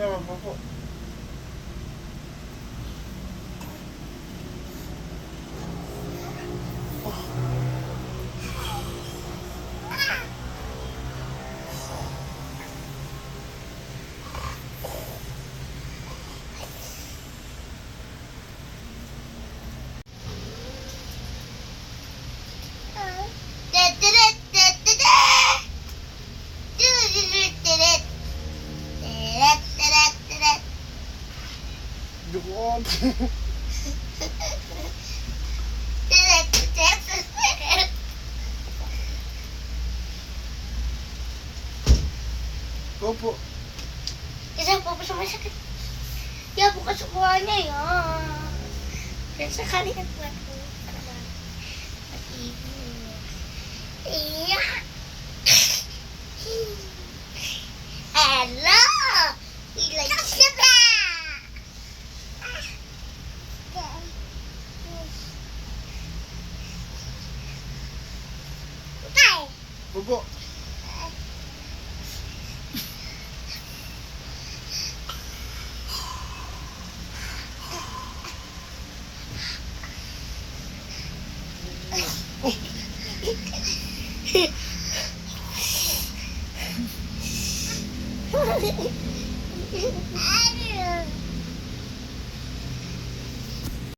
Naman po. Dukot. Opo. Isa po po sumasakit. Ya, bukas semuanya ya. Dan sekali kan buatku. Iya. Halo. Gila siapa? Opo. Hehehe